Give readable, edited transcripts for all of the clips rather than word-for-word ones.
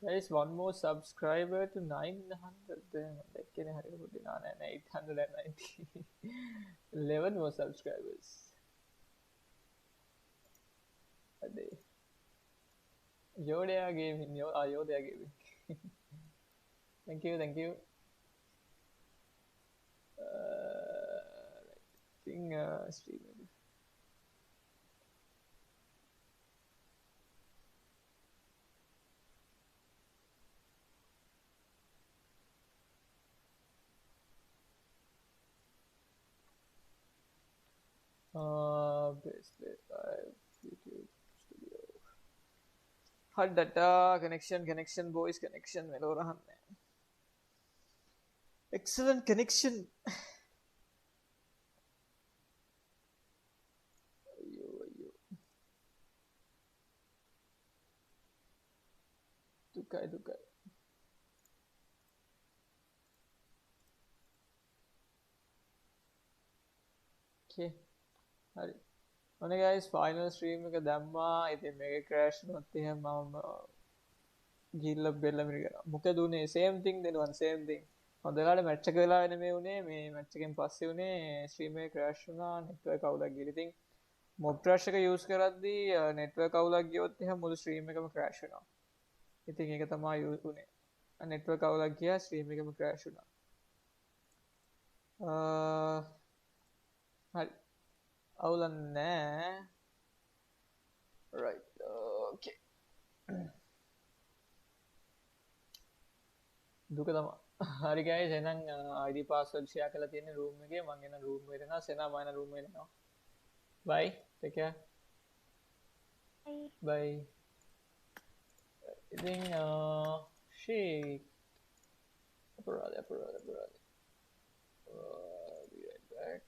Guys, one more subscriber to 900. Then like, 890. 11 more subscribers a day. Yoda Gaming. Yoda Gaming. Thank you, thank you. Right. I think streaming. Baseplate live YouTube studio. Hard data connection boys connection melorahan. Excellent connection. Ayyo. Dukai. Okay. Hari. One guys, final stream එක දැම්මා. ඉතින් මේක crash වුණොත් එහෙම මම ගිහිල්ලා බෙල්ලම කරනවා. මොකද උනේ same thing දෙනවා same thing. හොඳලාට මැච් එක වෙලා වෙන මේ උනේ මේ මැච් එකෙන් පස්සේ උනේ stream එක crash වුණා network අවුලක් ගිහලා. ඉතින් mob trash එක use කරද්දී network අවුලක් ගියොත් එහෙම මුළු stream එකම crash වෙනවා. ඉතින් ඒක තමයි උනේ. network අවුලක් ගියා stream එකම crash වුණා. හරි. අවුලක් නැහැ. Right. Okay. දුක තමයි. හරි guys එහෙනම් ID password share කරලා තියෙන room එකේ මම එන room එකට එනවා. සෙනා මම එන room එකට එනවා. Bye. Take care. Bye. ඉතින් shit. අපරාධ. Be right back.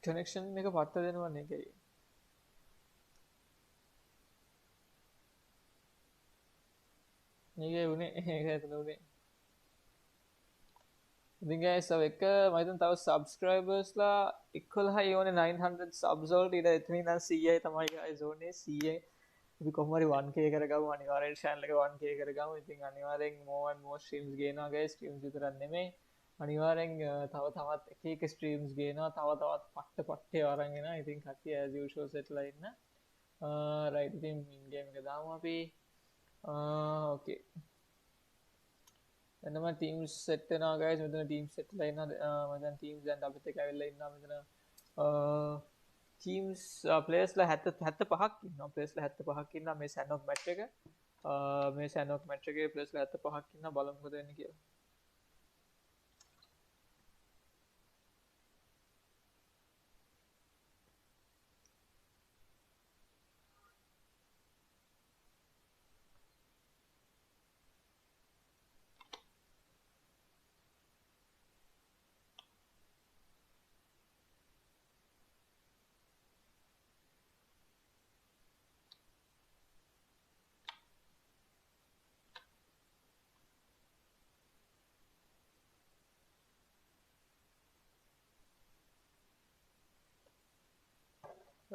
Connection එක පත්ත දෙනවනේ ඒකයි. මේකේ උනේ ඒක ඇතුළ උනේ. ඉතින් guys තව එක මම හිතන තව subscribers ලා 11යි ඕනේ 900 subs වලට ඊට එතනින් ඉඳන් 100යි තමයි guys ඕනේ 100. අපි කොහොම හරි 1k කරගමු අනිවාර්යෙන් channel එක 1k කරගමු. ඉතින් අනිවාර්යෙන් more and more streams ගේනවා guys. streams විතරක් නෙමෙයි. අනිවාර්යෙන් තවත් එක streams ගේනවා. තවත් පට්ටේ අරන් එනවා. ඉතින් කට්ටිය as usual setලා ඉන්න. right ඉතින් in game එක දාමු අපි. okay. එන්නම teams set වෙනවා guys. මෙතන teams set ලා ඉන්නවා. මම දැන් teams දැන් අපිත් එක්ක ඇවිල්ලා ඉන්නවා මෙතන. teams players ලා 75ක් ඉන්නවා. players ලා 75ක් ඉන්නවා මේ sanok match එක. මේ sanok match එකේ players ලා 75ක් ඉන්නවා. බලමු මොකද වෙන්නේ කියලා.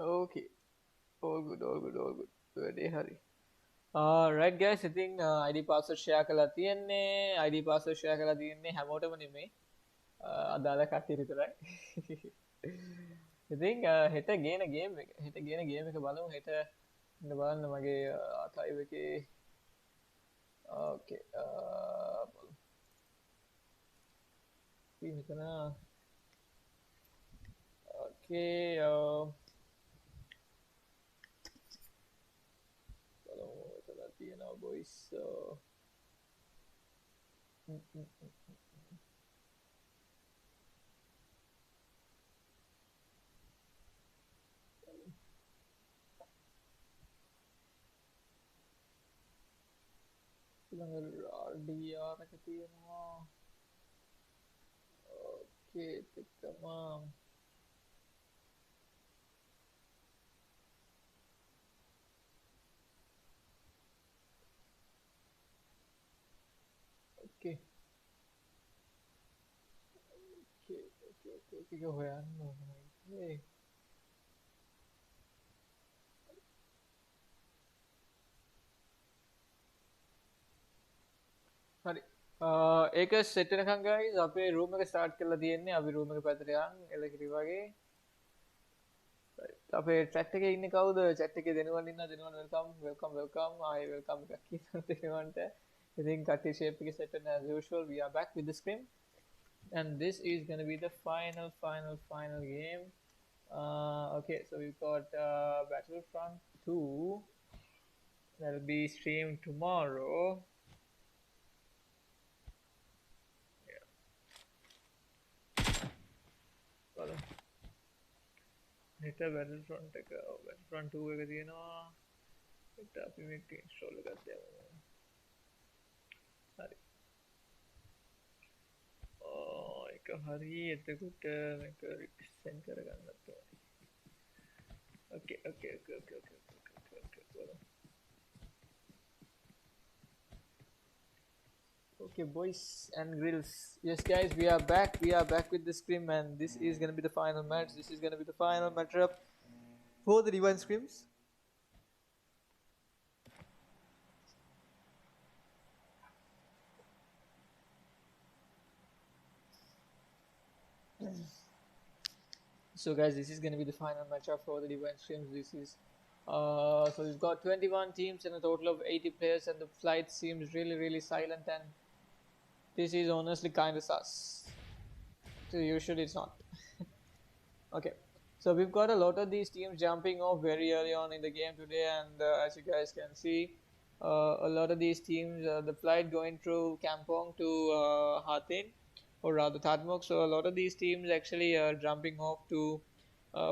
Okay. All good. වැඩේ හරි. right guys ඉතින් ID password share කරලා තියෙන්නේ. ID password share කරලා තියෙන්නේ හැමෝටම නෙමෙයි. අදාළ කට්ටියට විතරයි. ඉතින් හෙට ගේන ගේම් එක බලමු. හෙට ඉන්න බලන්න මගේ live එකේ. okay. බලමු. ඉතින් මෙතන okay. you know boys so RDR එක තියෙනවා okay තමා Okay. Okay. Go ahead. Hey. හරි ඒක සෙට් වෙනකන් guys අපේ room එක start කරලා තියෙන්නේ අපි room එක පැත්තට යන් එලකිරි වගේ අපේ chat එකේ ඉන්නේ කවුද chat එකේ දෙනුවන් ඉන්නා දෙනුවන් welcome ආයි welcome එකක් කියනවා දෙනුවන්ට ඉතින් කට්ටිය shape එකේ set වෙන as usual we are back with the scrim and this is going to be the final game okay so we've got Battlefront 2 that'll be streamed tomorrow. Hit a Battlefront එක Battlefront 2 එක තියෙනවා hit අපි මේක install එකක් තියමු හරි ඒක හරි එතකොට මේක send කරගන්නත් ඕනේ okay boys and grills yes guys we are back with the scrim and this is gonna be the final match this is gonna be the final matchup for the divine scrims so guys this is gonna be the final matchup for the divine scrims this is so we've got 21 teams and a total of 80 players and the flight seems really silent and this is honestly kind of sus. So usually it's not. Okay, so we've got a lot of these teams jumping off very early on in the game today, and as you guys can see, a lot of these teams, the flight going through Kampong to Hathin, or rather Thatmok. So a lot of these teams actually are jumping off to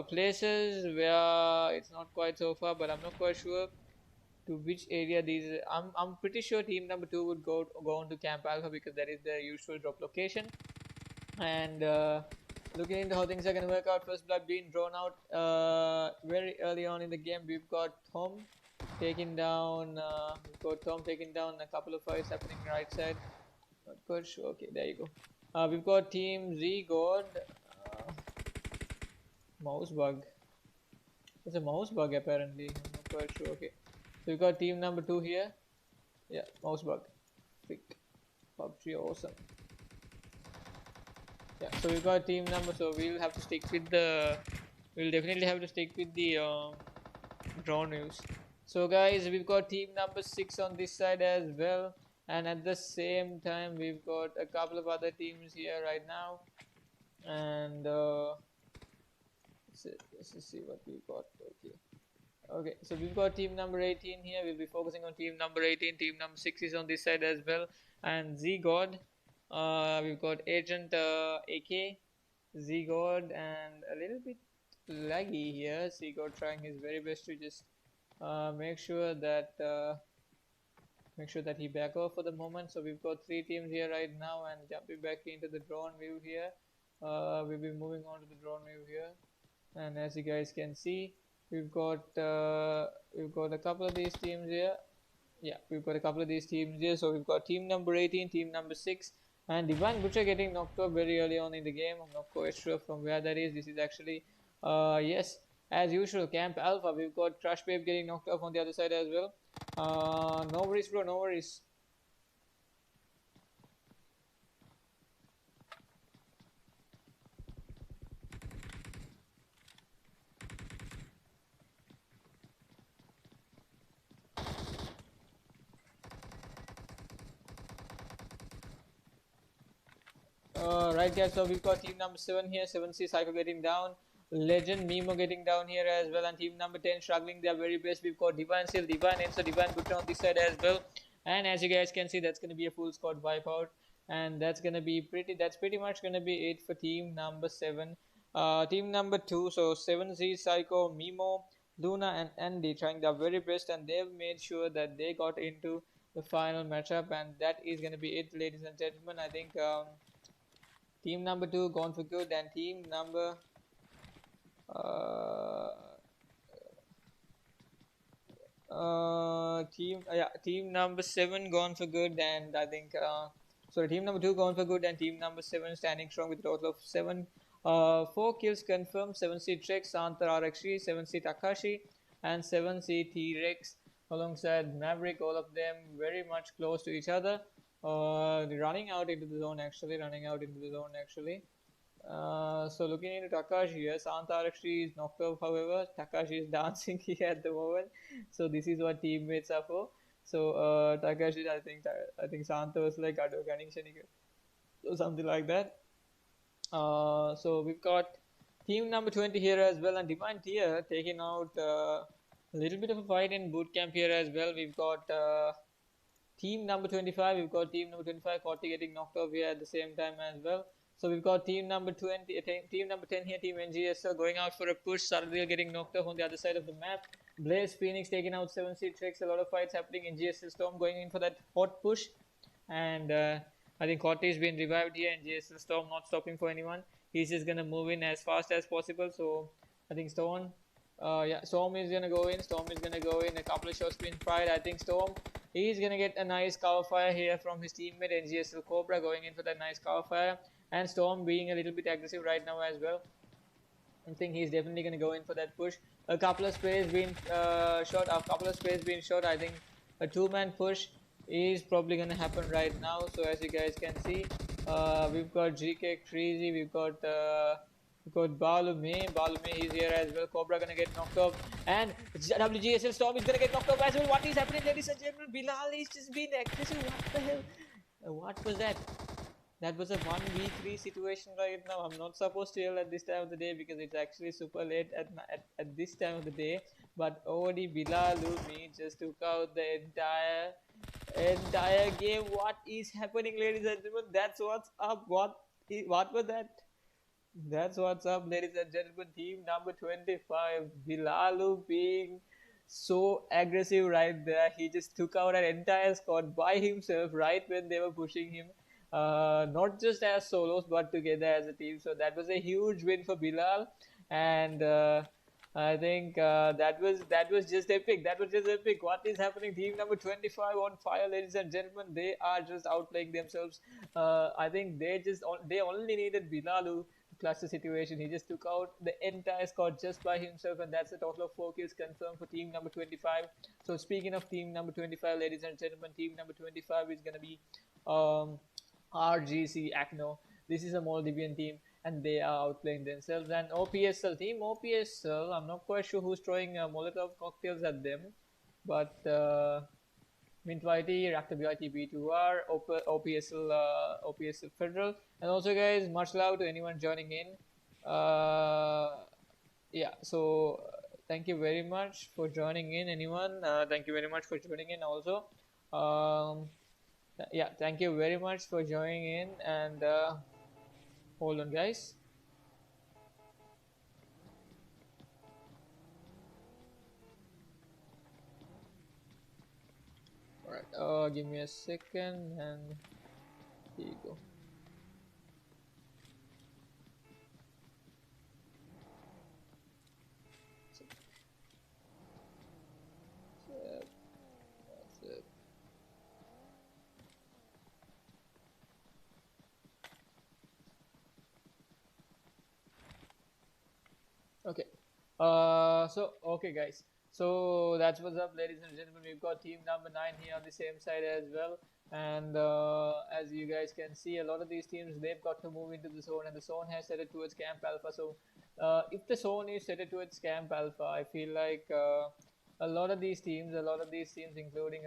places where it's not quite so far, but I'm not quite sure to which area these I'm pretty sure team number 2 would go on to Camp Alpha because that is their usual drop location and looking into how things are going to work out, first blood being drawn out very early on in the game. We've got Tom taking down a couple of fights happening right side, not quite sure. Okay, there you go. We've got team Z God mouse bug, it's a mouse bug apparently, I'm not quite sure. Okay, so we got team number 2 here. Yeah, mouse bug. Freak. PUBG awesome. Yeah, so we got team number. So we'll have to stick with the. We'll definitely have to stick with the drone news. So guys, we've got team number 6 on this side as well, and at the same time we've got a couple of other teams here right now, and let's see what we've got. Okay, so we've got team number 18 here. We'll be focusing on team number 18. Team number 6 is on this side as well. And Z-God. We've got Agent AK, Z-God, and a little bit laggy here. Z-God trying his very best to just make sure that he back off for the moment. So we've got 3 teams here right now, and jumping back into the drone view here. We'll be moving on to the drone view here, and as you guys can see, we've got a couple of these teams here. Yeah, we've got a couple of these teams here. So we've got team number 18, team number 6, and Divine Butcher getting knocked off very early on in the game. I'm not quite sure from where that is. This is actually yes, as usual, Camp Alpha. We've got Crush Babe getting knocked off on the other side as well. No worries bro, no worries. Right guys, so we've got team number 7 here, 7C Psycho getting down, Legend Mimo getting down here as well, and team number 10 struggling their very best. We've got Divine Seal, Divine Enso, Divine Butcher on this side as well, and as you guys can see, that's going to be a full squad wipeout, and that's pretty much going to be it for team number 7. Team number 2, so 7Z Psycho, Mimo, Luna and Andy trying their very best, and they've made sure that they got into the final matchup, and that is going to be it, ladies and gentlemen. I think team number 2 gone for good, and team number team number 7 gone for good, and I think So team number 2 going for good, and team number 7 standing strong with a total of 7. 4 kills confirmed. 7C Trex, Santa RXG, 7C Takashi, and 7C T-Rex alongside Maverick. All of them very much close to each other. Running out into the zone actually. So looking into Takashi here, Santa RXG is knocked off. However, Takashi is dancing here at the moment. So this is what teammates are for. So Takashi, I think Santa was like Ado Gunning or something like that. So we've got team number 20 here as well, and Divine Tier taking out a little bit of a fight in boot camp here as well. We've got team number 25. We've got team number 25 Corti getting knocked off here at the same time as well. So we've got team number 20, team number 10 here, team NGSL going out for a push. Suddenly getting knocked off on the other side of the map. Blaze Phoenix taking out 7C Tricks. A lot of fights happening. NGSL Storm going in for that hot push, and I think Corti is being revived here, and NGSL Storm not stopping for anyone. He's just gonna move in as fast as possible. So I think Storm Storm is gonna go in. A couple of shots being fired. I think Storm, he's gonna get a nice cover fire here from his teammate NGSL Cobra going in for that nice cover fire, and Storm being a little bit aggressive right now as well. I think he's definitely gonna go in for that push. A couple of sprays being shot. I think a two-man push is probably gonna happen right now. So as you guys can see, we've got GK Crazy, we've got Balume. He's here as well. Cobra gonna get knocked off, and WGSL Storm is gonna get knocked off as well. What is happening, ladies and gentlemen? Bilal is just being aggressive. What the hell? What was that? That was a 1v3 situation right now. I'm not supposed to yell at this time of the day because it's actually super late at this time of the day. But Odi Bilalumi just took out the entire game. What is happening, ladies and gentlemen? That's what's up. What was that? That's what's up, ladies and gentlemen. Team number 25, Bilalu being so aggressive right there. He just took out an entire squad by himself right when they were pushing him. Not just as solos but together as a team. So that was a huge win for Bilal, and I think that was just epic. What is happening? Team number 25 on fire, ladies and gentlemen. They are just outplaying themselves. I think they only needed Bilalu to clutch the situation. He just took out the entire squad just by himself, and that's a total of 4 kills confirmed for team number 25. So speaking of team number 25, ladies and gentlemen, team number 25 is gonna be RGC Acno. This is a Maldivian team, and they are outplaying themselves. And OPSL team, I'm not quite sure who's throwing Molotov cocktails at them, but Mint YT, Rakta BYT B2R, OPSL Federal, and also guys, much love to anyone joining in. Yeah, so thank you very much for joining in, anyone. Thank you very much for joining in also. Yeah, thank you very much for joining in, and hold on guys. Alright, give me a second, and here you go. Okay. Okay guys. So that's what's up, ladies and gentlemen. We've got team number 9 here on the same side as well. And as you guys can see, a lot of these teams, they've got to move into the zone, and the zone has set it towards Camp Alpha. So if the zone is set it towards Camp Alpha, I feel like a lot of these teams, including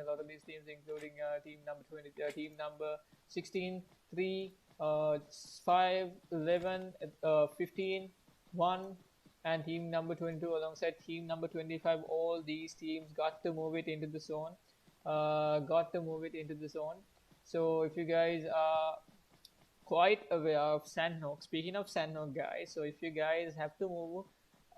team number 20, team number 16, 3, 5, 11, 15, 1, and team number 22 alongside team number 25, all these teams got to move it into the zone. So if you guys are quite aware of Sandhawk, speaking of Sandhawk guys, so if you guys have to move,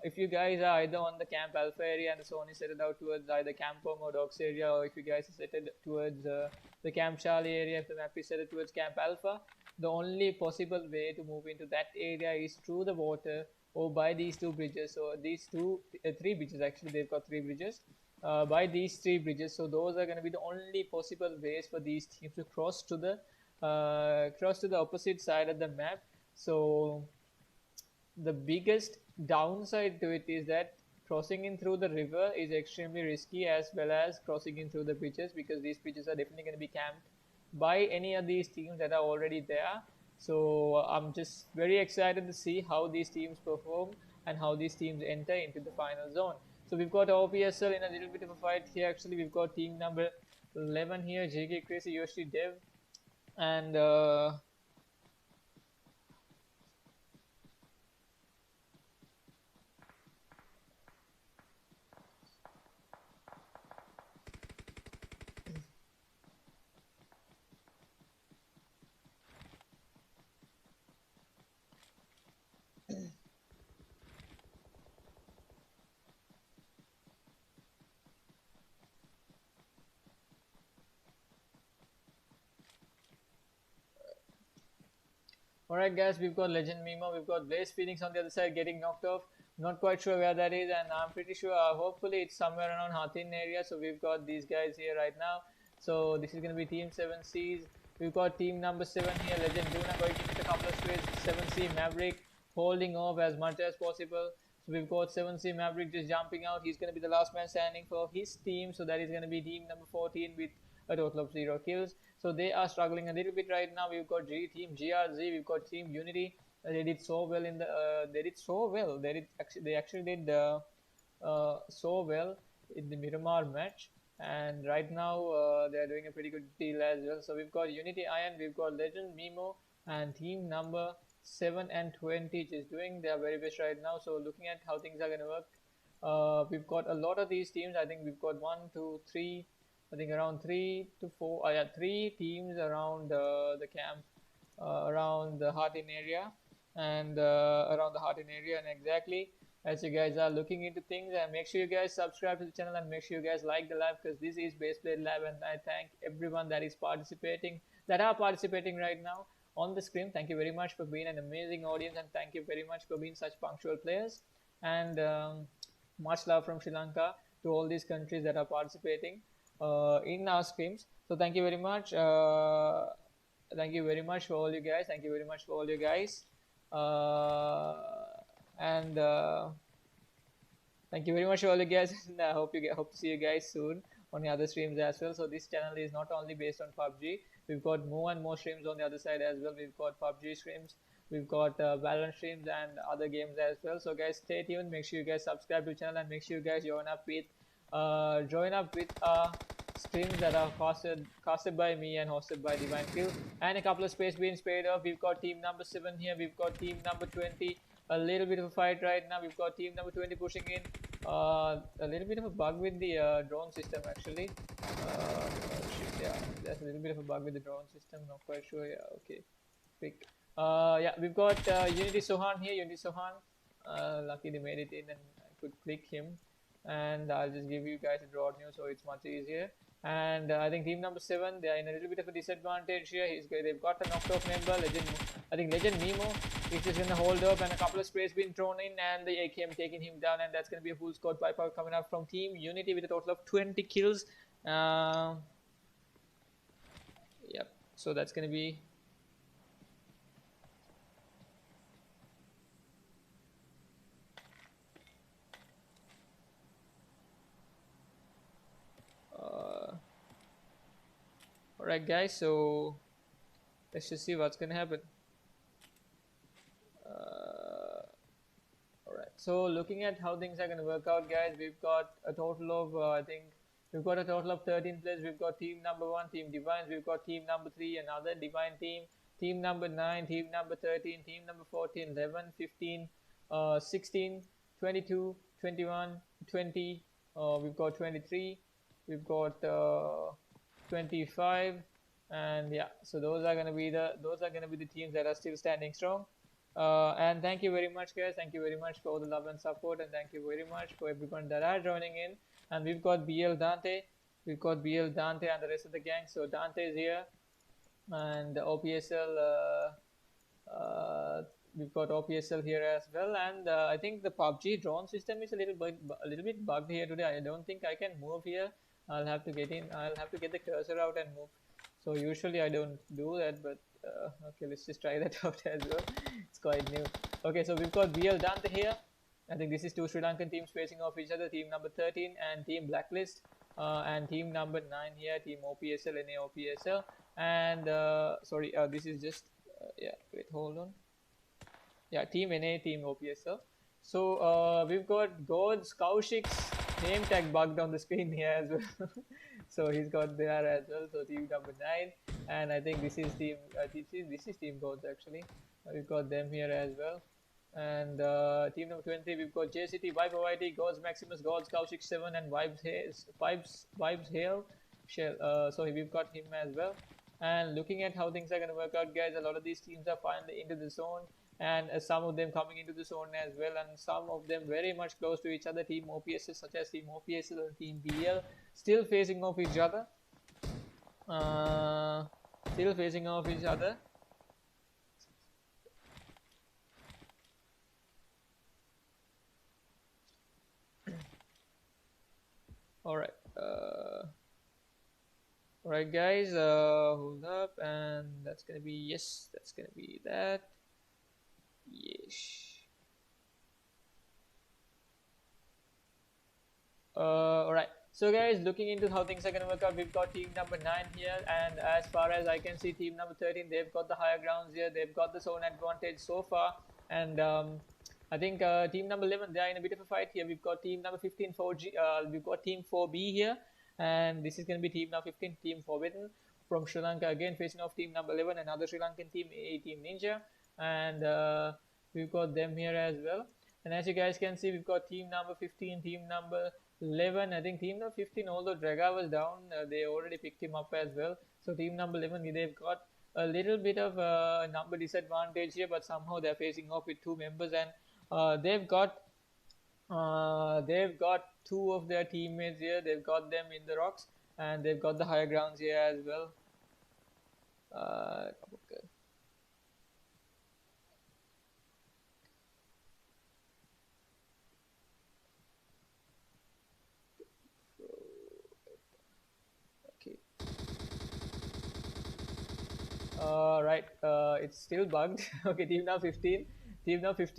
if you guys are either on the Camp Alpha area and the zone is set out towards either Camp Home or Docks area, or if you guys are set towards the Camp Charlie area, if the map is set towards Camp Alpha, the only possible way to move into that area is through the water or by these 2 bridges. So these 3 bridges, actually they've got 3 bridges, by these 3 bridges. So those are going to be the only possible ways for these teams to cross to the cross to the opposite side of the map. So the biggest downside to it is that crossing in through the river is extremely risky, as well as crossing in through the beaches, because these beaches are definitely going to be camped by any of these teams that are already there. So I'm just very excited to see how these teams perform and how these teams enter into the final zone. So we've got OPSL in a little bit of a fight here. Actually, we've got team number 11 here, JK Crazy, Yoshi Dev, and alright guys, we've got Legend Mimo, we've got Blaze Phoenix on the other side getting knocked off. Not quite sure where that is, and I'm pretty sure, hopefully it's somewhere around Hathin area. So we've got these guys here right now. So this is going to be Team 7Cs. We've got team number 7 here, Legend Luna, going to get a couple of sprays. 7C Maverick holding off as much as possible. So we've got 7C Maverick just jumping out. He's going to be the last man standing for his team. So that is going to be team number 14 with a total of 0 kills. So they are struggling a little bit right now. We've got team GRZ, we've got team Unity. They did so well in the. They did so well. They actually did so well in the Miramar match. And right now they are doing a pretty good deal as well. So we've got Unity Iron, we've got Legend Mimo, and team number 7 and 20 is doing their very best right now. So looking at how things are going to work, we've got a lot of these teams. I think we've got 1, 2, 3. I think around 3 to 4. Yeah, 3 teams around the camp, around the Hartin area, and around the Hartin area, and exactly as you guys are looking into things. And make sure you guys subscribe to the channel, and make sure you guys like the live, because this is Baseplate Live, and I thank everyone that is participating, right now on the screen. Thank you very much for being an amazing audience, and thank you very much for being such punctual players. And much love from Sri Lanka to all these countries that are participating in our scrims. So thank you very much. Thank you very much for all you guys. Thank you very much for all you guys. And thank you very much for all you guys. And I hope to see you guys soon on the other streams as well. So this channel is not only based on PUBG. We've got more and more streams on the other side as well. We've got PUBG streams, we've got Valorant streams, and other games as well. So guys, stay tuned. Make sure you guys subscribe to the channel, and make sure you guys join up with streams that are casted by me and hosted by Divine Kill, and a couple of space being sprayed off. We've got team number 7 here, we've got team number 20. A little bit of a fight right now. We've got team number 20 pushing in. A little bit of a bug with the drone system actually. Shit, yeah, there's a little bit of a bug with the drone system. Not quite sure. Yeah, okay. Quick. Yeah, we've got Unity Sohan here. Unity Sohan. Lucky they made it in, and I could click him. And I'll just give you guys a draw news, so it's much easier. And I think team number 7, they are in a little bit of a disadvantage here. They've got a knocked off member, Legend Mimo is just gonna hold up, and a couple of sprays being thrown in, and the AKM taking him down, and that's gonna be a full squad wipeout coming up from Team Unity with a total of 20 kills. Yep, so that's gonna be alright guys, so let's just see what's gonna happen. Alright, so looking at how things are gonna work out, guys, we've got a total of I think we've got a total of 13 players. We've got team number 1, Team Divines, we've got team number 3, another Divine team, team number 9, team number 13, team number 14, 11, 15, 16, 22, 21, 20, we've got 23, we've got 25, and yeah, so those are gonna be the teams that are still standing strong. And thank you very much, guys. Thank you very much for all the love and support, and thank you very much for everyone that are joining in. And we've got BL Dante, and the rest of the gang. So Dante is here, and OPSL. We've got OPSL here as well, and I think the PUBG drone system is a little bit bugged here today. I don't think I can move here. I'll have to get in. I'll have to get the cursor out and move. So usually I don't do that, but okay, let's just try that out as well. It's quite new. Okay, so we've got BL Dante here. I think this is two Sri Lankan teams facing off each other, team number 13 and team Blacklist, and team number 9 here, team OPSL, NA OPSL, and sorry, this is just, yeah, wait, hold on. Yeah, team NA, team OPSL. So we've got God's Kaushik's name tag bugged on the screen here as well. So he's got there as well. So team number 9, and I think this is team this is team Gods actually. We've got them here as well. And team number 20, we've got JCT, Vibe YT, Gods Maximus, Gods Kaushik 7, and Vibes Hail Shell. So we've got him as well. And looking at how things are going to work out, guys, a lot of these teams are finally into the zone, and some of them coming into the zone as well, and some of them very much close to each other. Team OPSL, such as Team OPSL and Team BL, still facing off each other. Still facing off each other. Alright. Alright, guys, hold up, and that's gonna be, yes, that's gonna be that. Yes. Alright, so guys, looking into how things are gonna work out, we've got team number 9 here, and as far as I can see, team number 13, they've got the higher grounds here, they've got the zone advantage so far, and I think team number 11, they are in a bit of a fight here. We've got team number 15, 4G, we've got team 4B here, and this is going to be team number 15, team Forbidden from Sri Lanka, again facing off team number 11, another Sri Lankan team, Team Ninja, and we've got them here as well. And as you guys can see, we've got team number 15, team number 11. I think team number 15, although Draga was down, they already picked him up as well. So team number 11, they've got a little bit of a number disadvantage here, but somehow they're facing off with 2 members, and they've got two of their teammates here. They've got them in the rocks, and they've got the higher grounds here as well. Okay. Right, it's still bugged. Okay, team now 15,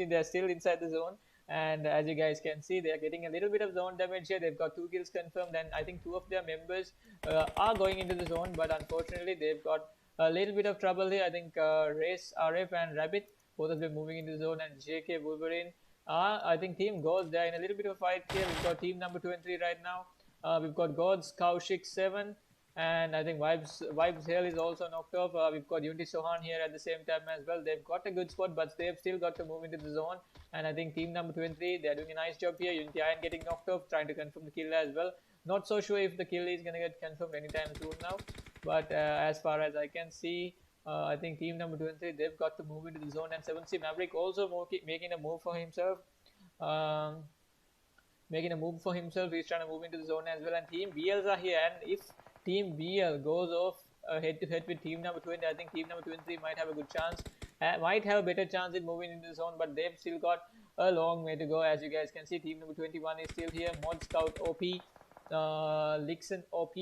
they're still inside the zone, and as you guys can see, they're getting a little bit of zone damage here. They've got 2 kills confirmed, and I think 2 of their members are going into the zone, but unfortunately they've got a little bit of trouble here. I think Race, RF and Rabbit, both of them moving into the zone, and JK Wolverine, I think team Gods, they're in a little bit of a fight here. We've got team number 23 right now. We've got Gods Kaushik 7, and I think Vibes Hill is also knocked off. We've got Unity Sohan here at the same time as well. They've got a good spot, but they've still got to move into the zone. And I think team number 23, they're doing a nice job here. Unity Iron getting knocked off, trying to confirm the kill as well. Not so sure if the kill is going to get confirmed anytime soon now. But as far as I can see, I think team number 23, they've got to move into the zone. And 7C Maverick also making a move for himself. He's trying to move into the zone as well. And team BLs are here. And if Team BL goes off head to head with team number 20, I think team number 23 might have a good chance, might have a better chance in moving into the zone, but they've still got a long way to go. As you guys can see, team number 21 is still here. Mod Scout OP, Lixon OP,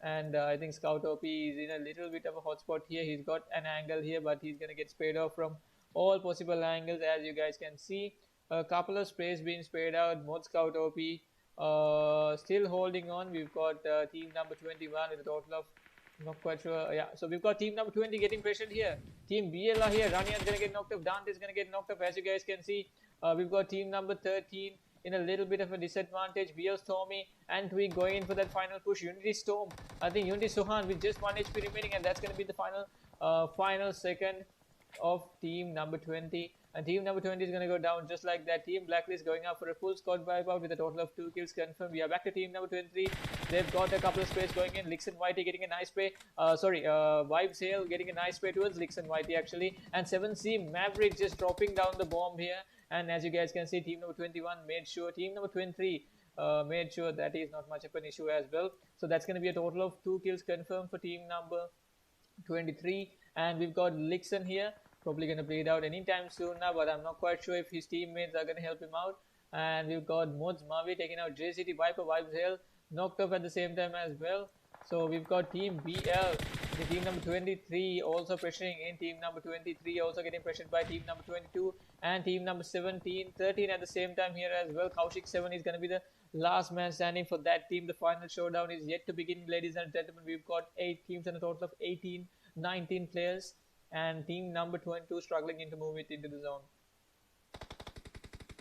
and I think Scout OP is in a little bit of a hotspot here. He's got an angle here, but he's going to get sprayed off from all possible angles. As you guys can see, a couple of sprays being sprayed out. Mod Scout OP still holding on. We've got team number 21 with a total of, not quite sure, yeah, so we've got team number 20 getting pressured here. Team BL are here. Ranian's gonna get knocked off, Dante's gonna get knocked off. As you guys can see, we've got team number 13 in a little bit of a disadvantage. BL Stormy and Twig going in for that final push. Unity Storm, I think Unity Sohan with just 1 HP remaining, and that's gonna be the final second of team number 20. And team number 20 is going to go down just like that. Team Blacklist going up for a full squad wipeout with a total of 2 kills confirmed. We are back to team number 23. They've got a couple of sprays going in. Lixon Whitey getting a nice spray. Vibes Hale getting a nice spray towards Lixon Whitey actually. And 7C Maverick just dropping down the bomb here. And as you guys can see, team number 21 made sure, team number 23 made sure that is not much of an issue as well. So that's going to be a total of 2 kills confirmed for team number 23. And we've got Lixon here, probably going to bleed out anytime soon now, but I'm not quite sure if his teammates are going to help him out. And we've got Mods Mavi taking out JCT Viper, Vibes Hill knocked off at the same time as well. So we've got team BL The team number 23 also pressuring in. Team number 23 also getting pressured by team number 22 and team number 17, 13 at the same time here as well. Kaushik 7 is going to be the last man standing for that team. The final showdown is yet to begin, ladies and gentlemen. We've got 8 teams and a total of 18, 19 players, and team number 22 struggling to move it into the zone.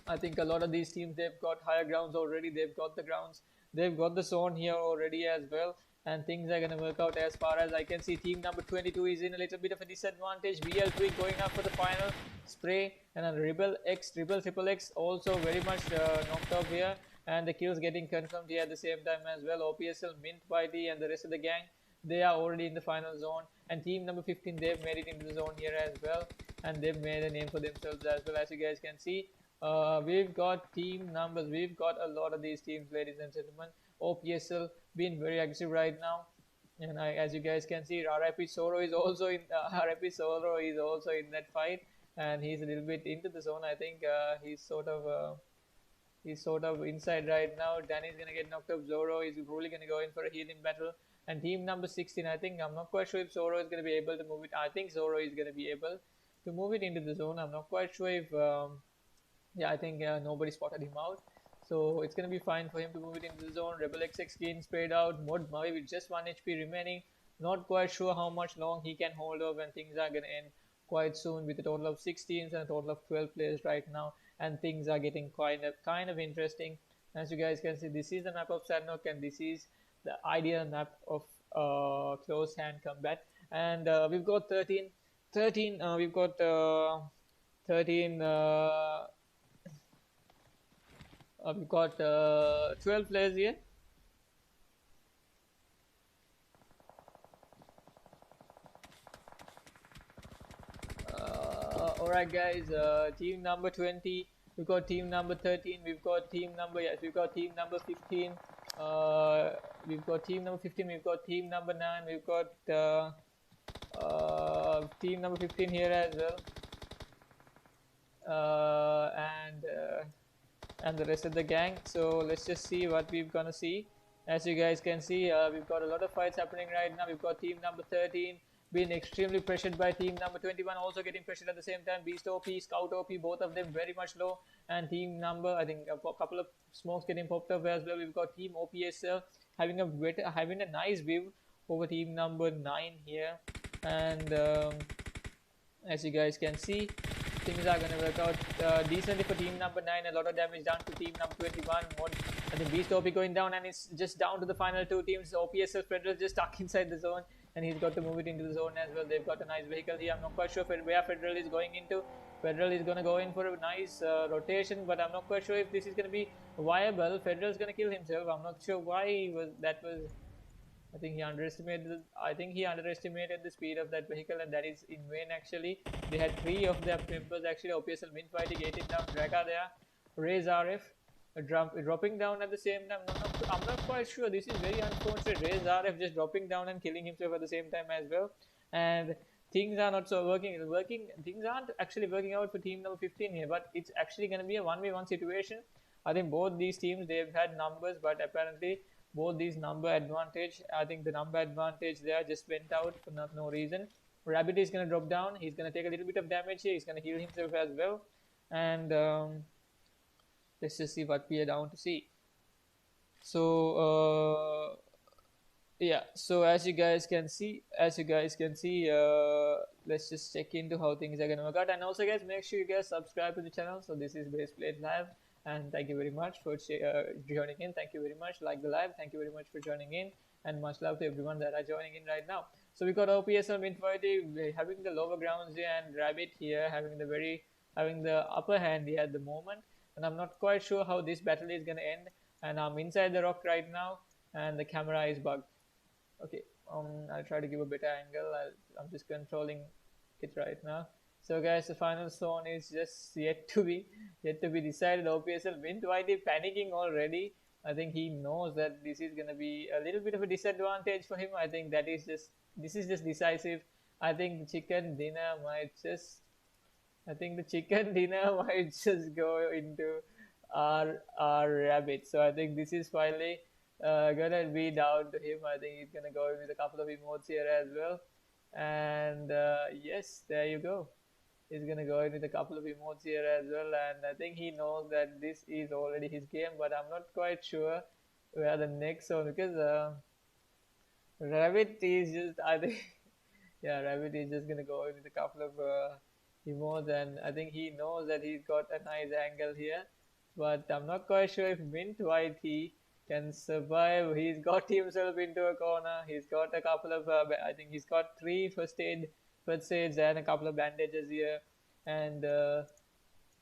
I think a lot of these teams, they've got higher grounds already. They've got the grounds. They've got the zone here already as well. And things are going to work out as far as I can see. Team number 22 is in a little bit of a disadvantage. VL3 going up for the final spray. And a Rebel X, Triple X also very much knocked off here. And the kills getting confirmed here at the same time as well. OPSL, Mint, Whitey and the rest of the gang, they are already in the final zone. And team number 15, they've made it into the zone here as well. And they've made a name for themselves as well, as you guys can see. We've got team numbers. We've got a lot of these teams, ladies and gentlemen. OPSL being very aggressive right now, and as you guys can see, RIP Soro is also in. RIP Soro is also in that fight, and he's a little bit into the zone. I think he's sort of inside right now. Danny's gonna get knocked up. Zoro is probably gonna go in for a healing battle. And team number 16, I think I'm not quite sure if Zoro is gonna be able to move it. I think Zoro is gonna be able to move it into the zone. I'm not quite sure if. Yeah, I think nobody spotted him out. So it's going to be fine for him to move it into the zone. Rebel XX getting sprayed out. Mod Mavi with just 1 HP remaining. Not quite sure how much long he can hold off, and things are going to end quite soon with a total of 6 teams and a total of 12 players right now. And things are getting kind of interesting. As you guys can see, this is the map of Sanok, and this is the ideal map of close hand combat. And we've got 13. We've got 13. We've got 12 players here. Alright guys, team number 20, we've got team number 13, we've got team number 15, we've got team number 15, we've got team number 9, we've got team number 15 here as well, and the rest of the gang. So let's just see what we're gonna see. As you guys can see, we've got a lot of fights happening right now. We've got team number 13 being extremely pressured by team number 21, also getting pressured at the same time. Beast OP, Scout OP, both of them very much low. And team number, I think a couple of smokes getting popped up as well. We've got team OPSL having a nice view over team number 9 here. And as you guys can see, things are going to work out decently for team number 9. A lot of damage done to team number 21. I think Beast OP going down, and it's just down to the final 2 teams. OPSL Federal just stuck inside the zone, and he's got to move it into the zone as well. They've got a nice vehicle here. I'm not quite sure where Federal is going into. Federal is going to go in for a nice rotation, but I'm not quite sure if this is going to be viable. Federal is going to kill himself. I'm not sure why that was. I think he underestimated the speed of that vehicle, and that is in vain actually. They had 3 of their members actually. OPSL Mint fighting, 18 down, Draga there, Raise RF dropping down at the same time. I'm not quite sure. This is very unfortunate. Raise RF just dropping down and killing himself at the same time as well. And things are not so working. Things aren't actually working out for team number 15 here, but it's actually going to be a 1v1 situation. I think both these teams, they've had numbers, but apparently both these number advantage, I think the number advantage there just went out for no reason. Rabbit is going to drop down. He's going to take a little bit of damage here. He's going to heal himself as well. And let's just see what we are down to see. So yeah, so as you guys can see, let's just check into how things are going to work out. And also guys, make sure you guys subscribe to the channel. So this is Baseplate Live, and thank you very much for joining in. Thank you very much. Like the live. Thank you very much for joining in, and much love to everyone that are joining in right now. So we got OPSL Mint fighting, having the lower grounds here, and Rabbit here having the upper hand here at the moment. And I'm not quite sure how this battle is going to end. And I'm inside the rock right now, and the camera is bugged. Okay, I'll try to give a better angle. I'm just controlling it right now. So guys, the final zone is just yet to be decided. OPSL Mint Whitey panicking already. I think he knows that this is gonna be a little bit of a disadvantage for him. I think this is just decisive. I think the chicken dinner might just go into our Rabbit. So I think this is finally gonna be down to him. I think he's gonna go in with a couple of emotes here as well. And yes, there you go. He's gonna go in with a couple of emotes here as well. And I think he knows that this is already his game, but I'm not quite sure where the next one, because Rabbit is just, I think, yeah, Rabbit is just gonna go in with a couple of emotes, and I think he knows that he's got a nice angle here, but I'm not quite sure if Mint White he can survive. He's got himself into a corner. He's got a couple of, I think he's got three first aids, and a couple of bandages here, and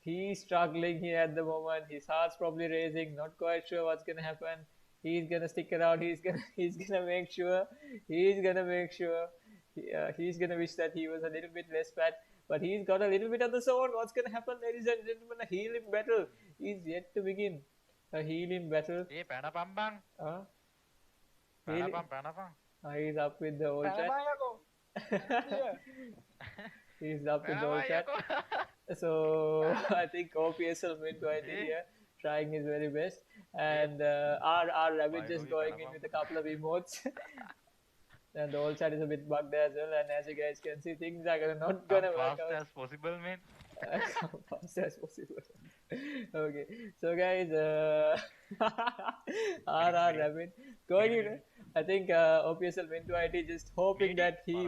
he's struggling here at the moment. His heart's probably racing. Not quite sure what's gonna happen. He's gonna stick around. He's gonna make sure. He's gonna make sure. He's gonna wish that he was a little bit less fat. But he's got a little bit of the zone. What's gonna happen, ladies and gentlemen? A healing battle is yet to begin. A healing battle. Eh, පැනපම් බං. Uh, healing. පැනපම්. He's up with the old chat. He's up with the old chat. So I think OPSL mid-20 here, trying his very best, and our Rabbit just going in with a couple of emotes. And the old chat is a bit bugged as well, and as you guys can see, things are not gonna work out as possible, man. fast as possible. Okay, so guys, our Rabbit going in. I think OPSL mid-20 just hoping that he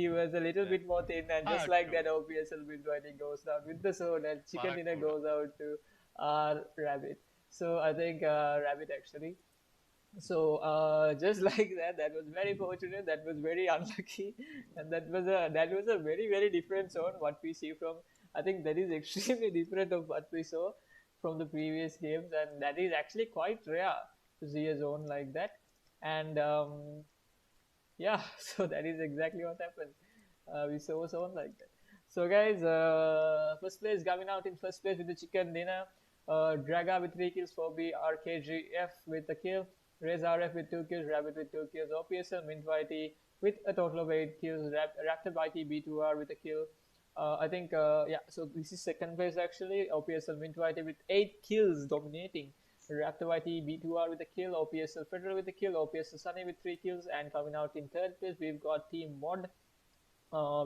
was a little bit more thin, and just like that, OPSL mid-20 goes down with the sword, and chicken dinner goes out to our Rabbit. So I think Rabbit actually. So just like that, that was very fortunate. That was very unlucky, and that was a very very different zone. What we see from, I think that is extremely different of what we saw from the previous games, and that is actually quite rare to see a zone like that. And yeah, so that is exactly what happened. We saw a zone like that. So guys, first place coming out in first place with the chicken dinner. Draga with 3 kills, 4B, RKGF with a kill, Rez RF with 2 kills, Rabbit with 2 kills, OPSL Mint YT with a total of 8 kills, Raptor YT B2R with a kill. I think, yeah, so this is second place actually, OPSL Mint YT with 8 kills dominating. Raptor YT B2R with a kill, OPSL Federal with a kill, OPSL Sunny with 3 kills, and coming out in third place, we've got Team Mod.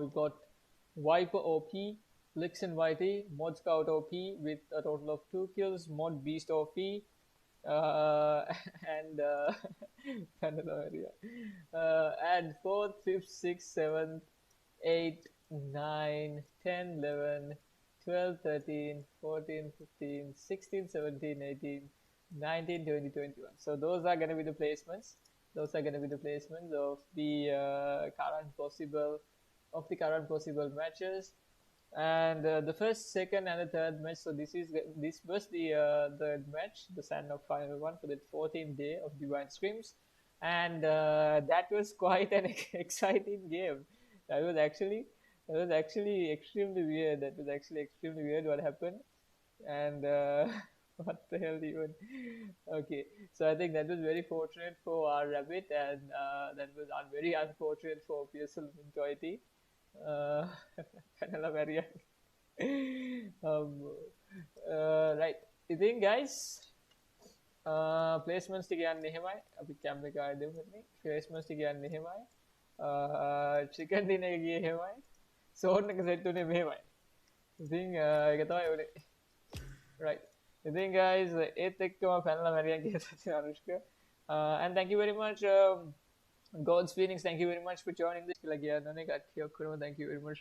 We've got Viper OP, Lixen YT, Mod Scout OP with a total of 2 kills, Mod Beast OP, and and 4th, 5th, 6th, 7th, 8th, 9, 10, 11, 12, 13, 14, 15, 16, 17, 18, 19, 20, 21. So those are going to be the placements. Those are going to be the placements of the current possible matches. And the first, second, and the third match. So this was the third match, the stand-up final one for the 14th day of Divine Scrims, and that was quite an exciting game. That was actually extremely weird. That was actually extremely weird what happened, and what the hell even? Okay, so I think that was very fortunate for our Rabbit, and that was very unfortunate for PSL Majority. Kanala Marian. Right. ඉතින් guys placements ටික යන්නේ එහෙමයි. අපි කැම් එක ආයෙ දෙමු මෙතන. placements ටික යන්නේ එහෙමයි. chicken dinner එක ගියේ එහෙමයි. zone එක set උනේ මෙහෙමයි. ඉතින් ඒක තමයි උනේ. Right. ඉතින් guys ඒත් එක්කම පැනලා මැරියන් කියලා Anushka. And thank you very much God's Phoenix, thank you very much for joining this. Thank you very much